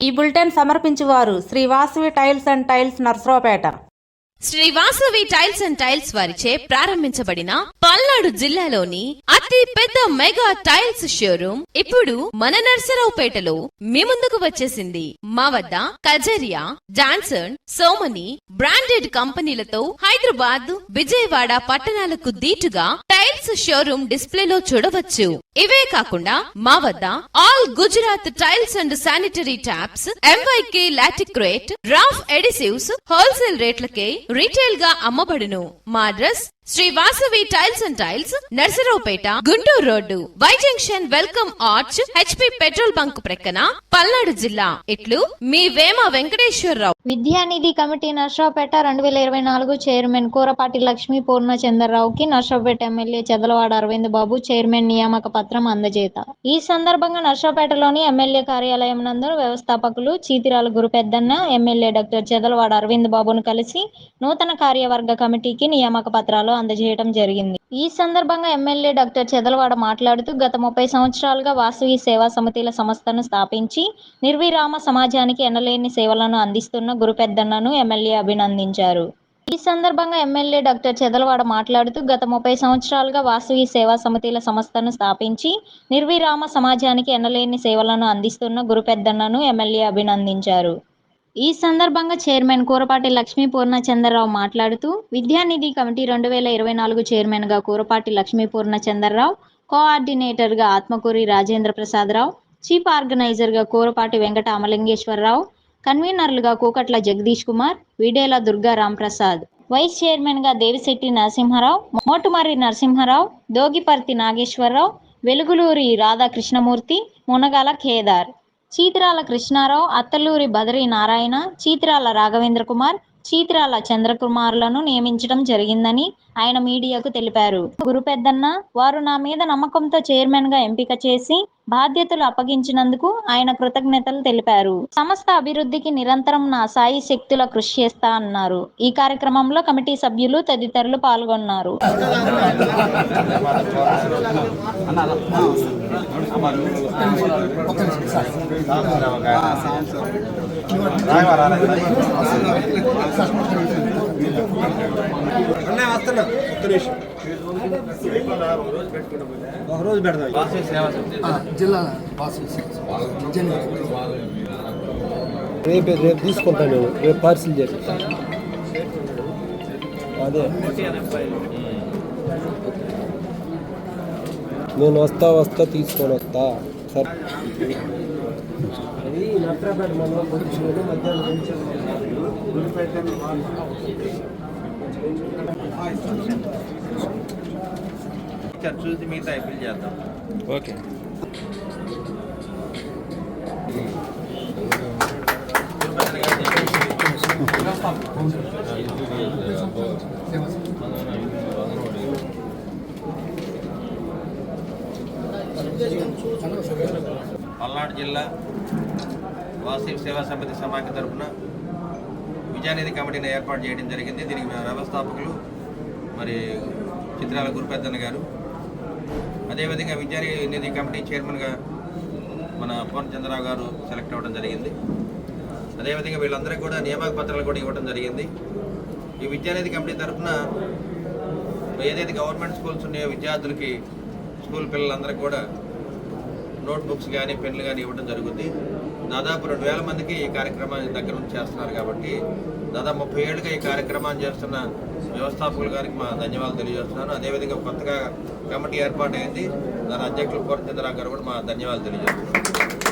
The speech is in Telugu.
ఈ బులెటిన్ సమర్పించువారు Shri Vasavi tiles and tiles Narasaraopet. Shri Vasavi tiles and tiles వారిచే ప్రారంభించబడిన పల్నాడు జిల్లాలోని అతి పెద్ద మెగా టైల్స్ షోరూమ్ ఇప్పుడు మన నర్సరావుపేటలో మీ ముందుకు వచ్చేసింది. మా వద్ద కజరియా, జాన్సన్, సోమని బ్రాండెడ్ కంపెనీలతో హైదరాబాద్, విజయవాడ పట్టణాలకు దీటుగా టైల్స్ షోరూమ్ డిస్ప్లేలో చూడవచ్చు. ఇవే కాకుండా మా వద్ద all Gujarat tiles and sanitary taps, MYK Laticrete, Roff adhesives wholesale రేట్లకే రీటైల్ గా అమ్మబడును. మా address Shri Vasavi tiles and tiles, Narasaraopet, Guntur road, Y junction, welcome arch, HP petrol bunk ప్రక్కన, పల్నాడు జిల్లా. ఇట్లు మీ వేమ వెంకటేశ్వరరావు. విద్యానిధి కమిటీ నర్సరావుపేట 2024 చైర్మన్ కూరపాటి లక్ష్మీ పూర్ణచంద్రరావుకి నర్సరావుపేట ఎమ్మెల్యే చెదలవాడ అరవింద్ బాబు చైర్మన్ నియామక పత్రం అందజేత. ఈ సందర్భంగా నర్సరావుపేటలోని ఎమ్మెల్యే కార్యాలయం నందు వ్యవస్థాపకులు చీతిరాల గురుపెద్దన్న ఎమ్మెల్యే డాక్టర్ చెదలవాడ అరవింద్ బాబును కలిసి నూతన కార్యవర్గ కమిటీకి నియామక పత్రాలు అందజేయడం జరిగింది. ఈ సందర్భంగా ఎమ్మెల్యే డాక్టర్ చెదలవాడ మాట్లాడుతూ గత 30 సంవత్సరాలుగా వాసవి సేవా సమితిల సంస్థను స్థాపించి నిర్విరామ సమాజానికి ఎనలేని సేవలను అందిస్తున్న గురుపెద్దన్నను ఎమ్మెల్యే అభినందించారు. ఈ సందర్భంగా ఎమ్మెల్యే డాక్టర్ చెదలవాడ మాట్లాడుతూ గత 30 సంవత్సరాలుగా వాసవి సేవా సమితిల సంస్థను స్థాపించి నిర్విరామ సమాజానికి ఎనలేని సేవలను అందిస్తున్న గురుపెద్దన్నను ఎమ్మెల్యే అభినందించారు. ఈ సందర్భంగా చైర్మన్ కూరపాటి లక్ష్మీ పూర్ణచంద్రరావు మాట్లాడుతూ విద్యానిధి కమిటీ 2024 చైర్మన్ గా కూరపాటి లక్ష్మీ పూర్ణచంద్రరావు, కోఆర్డినేటర్ గా ఆత్మకూరి రాజేంద్ర ప్రసాదరావు, చీఫ్ ఆర్గనైజర్ గా కూరపాటి వెంకట అమలింగేశ్వరరావు, కన్వీనర్లుగా కూకట్ల జగదీష్ కుమార్, విడేల దుర్గా రాంప్రసాద్, వైస్ చైర్మన్ గా దేవిశెట్టి నరసింహారావు, మోటుమర్రి నరసింహారావు, దోగిపర్తి నాగేశ్వరరావు, వెలుగులూరి రాధాకృష్ణమూర్తి, మునగాల కేదార్, చీతిరాల కృష్ణారావు, అత్తలూరి బదరి నారాయణ, చీతిరాల రాఘవేంద్ర కుమార్, చీతిరాల చంద్రకుమార్లను నియమించడం జరిగిందని ఆయన మీడియాకు తెలిపారు. గురుపెద్దన్న వారు నా మీద నమ్మకంతో చైర్మన్ గా ఎంపిక చేసి బాధ్యతలు అప్పగించినందుకు ఆయన కృతజ్ఞతలు తెలిపారు. సంస్థ అభివృద్ధికి నిరంతరం నా సాయి శక్తుల కృషి చేస్తా అన్నారు. ఈ కార్యక్రమంలో కమిటీ సభ్యులు తదితరులు పాల్గొన్నారు. రేపు తీసుకుంటాను నేను, రేపు పార్సిల్ చేస్తాను. అదే నేను వస్తా తీసుకొని వస్తా సార్. అది నర్సరావుపేట మండలం పొజిషన్ మధ్యాహ్నం చూసి మిగతా అప్పీల్ చేద్దాం. ఓకే. పల్నాడు జిల్లా వాసవి సేవా సమితి సమాఖ్య తరఫున విద్యానిధి కమిటీని ఏర్పాటు చేయడం జరిగింది. దీనికి వ్యవస్థాపకులు మరి చిత్రాల గురుపెద్దన్న గారు, అదేవిధంగా విద్యానిధి కమిటీ చైర్మన్గా మన పూర్ణచంద్రరావు గారు సెలెక్ట్ అవ్వడం జరిగింది. అదేవిధంగా వీళ్ళందరికీ కూడా నియామక పత్రాలు కూడా ఇవ్వడం జరిగింది. ఈ విద్యానిధి కమిటీ తరఫున ఏదైతే గవర్నమెంట్ స్కూల్స్ ఉన్నాయో విద్యార్థులకి, స్కూల్ పిల్లలందరికీ కూడా నోట్బుక్స్ కానీ పెన్లు కానీ ఇవ్వడం జరుగుతుంది. దాదాపు 2000 మందికి ఈ కార్యక్రమాన్ని దగ్గర నుంచి చేస్తున్నారు. కాబట్టి దాదాపు 30 ఏళ్ళుగా ఈ కార్యక్రమాన్ని చేస్తున్న వ్యవస్థాపకుల గారికి మా ధన్యవాదాలు తెలియజేస్తున్నాను. అదేవిధంగా కొత్తగా కమిటీ ఏర్పాటైంది, దాని అధ్యక్షులు పూర్ణచంద్రరావు గారు కూడా మా ధన్యవాదాలు తెలియజేస్తున్నాను.